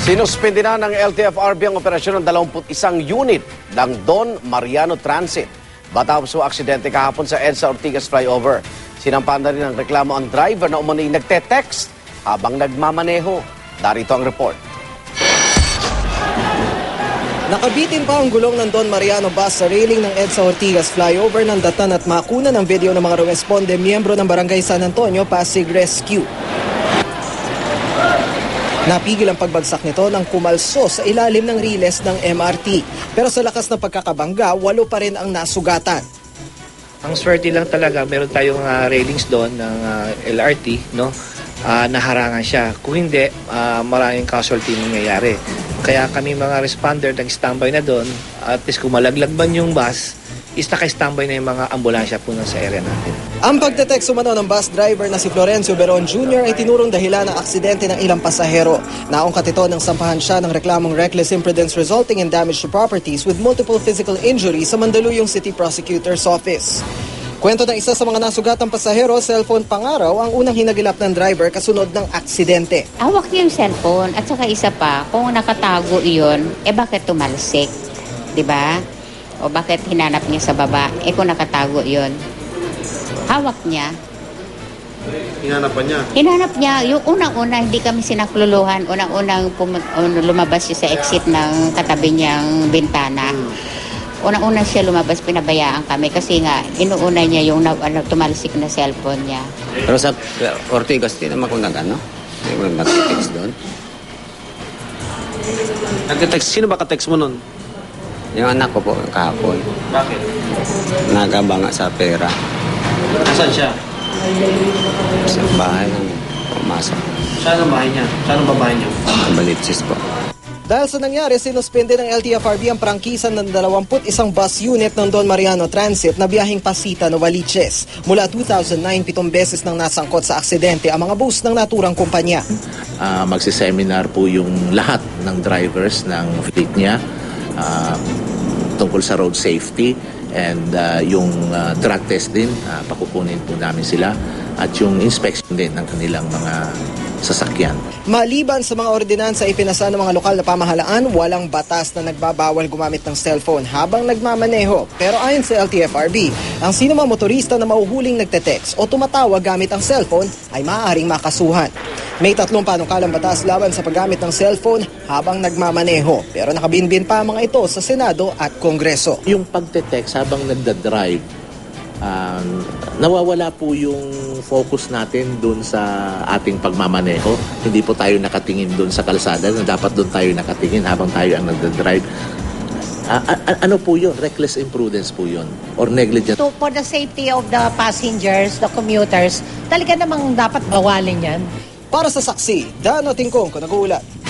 Sinuspindi na ng LTFRB ang operasyon ng 21 unit ng Don Mariano Transit. Matapos ang aksidente kahapon sa EDSA Ortigas Flyover. Sinampan na rin ang reklamo ang driver na umano'y nagte-text habang nagmamaneho. Darito ang report. Nakabitin pa ang gulong ng Don Mariano bus sa railing ng EDSA Ortigas Flyover ng datan at makuna ng video ng mga responde miyembro ng Barangay San Antonio Pasig Rescue. Napigil ang pagbagsak nito nang kumalso sa ilalim ng riles ng MRT. Pero sa lakas ng pagkakabangga, 8 pa rin ang nasugatan. Ang swerte lang talaga, meron tayong railings doon ng LRT, no? Naharangan siya. Kung hindi, maraming casualty nangyayari. Kaya kami mga responder nag-standby na doon. At least kung malaglag man yung bus, is naka-standby na yung mga ambulansya po sa area natin. Ang pagdetekst umano ng bus driver na si Florencio Beron Jr. ay tinurong dahilan ng aksidente ng ilang pasahero. Naungkat ito nang sampahan siya ng reklamong reckless imprudence resulting in damage to properties with multiple physical injuries sa Mandaluyong City Prosecutor's Office. Kwento ng isa sa mga nasugatang pasahero, cellphone pangaraw ang unang hinagilap ng driver kasunod ng aksidente. Hawak niya yung cellphone at saka isa pa, kung nakatago iyon, bakit tumalsik? Diba? O bakit hinanap niya sa baba? Kung nakatago yon, hawak niya. Hinanap niya. Yung unang-una, hindi kami sinakluluhan. Unang-unang lumabas siya sa exit ng katabi niyang bintana. Unang-una siya lumabas, pinabayaan kami kasi nga, inuuna niya yung tumalsik na cellphone niya. Pero sa Ortigas, di naman kung nag-ano? Hindi mo nag-text doon? Nag-text? Sino ba ka-text mo nun? Yung anak ko po kahapon. Bakit? Nagabanga sa pera. Nasaan siya? Sa bahay ng pumasok. Saan ang bahay niya? Saan ang babae niya? Sa Balitsis po. Dahil sa nangyari, sinuspende ng LTFRB ang prangkisa ng 21 bus unit ng Don Mariano Transit na biyaheng Pasita, Novaliches. Mula 2009, 7 beses nang nasangkot sa aksidente ang mga bus ng naturang kumpanya. Magsiseminar po yung lahat ng drivers ng fleet niya tungkol sa road safety and yung drug test din, pakukunin po namin sila at yung inspection din ng kanilang mga sasakyan. Maliban sa mga ordinansa ipinasa ng mga lokal na pamahalaan, walang batas na nagbabawal gumamit ng cellphone habang nagmamaneho. Pero ayon sa LTFRB, ang sinumang motorista na mahuhuling nagte-text o tumatawag gamit ang cellphone ay maaaring makasuhan. May 3 panukalang batas laban sa paggamit ng cellphone habang nagmamaneho. Pero nakabinbin pa mga ito sa Senado at Kongreso. Yung pagte-text habang nagdadrive, nawawala po yung focus natin dun sa ating pagmamaneho. Hindi po tayo nakatingin dun sa kalsada na dapat dun tayo nakatingin habang tayo ang nagdadrive. Ano po yun? Reckless imprudence po yun? Or negligent? So for the safety of the passengers, the commuters, talaga namang dapat bawalin yan. Para sa saksi, Dano Tingkong, nag-uulat.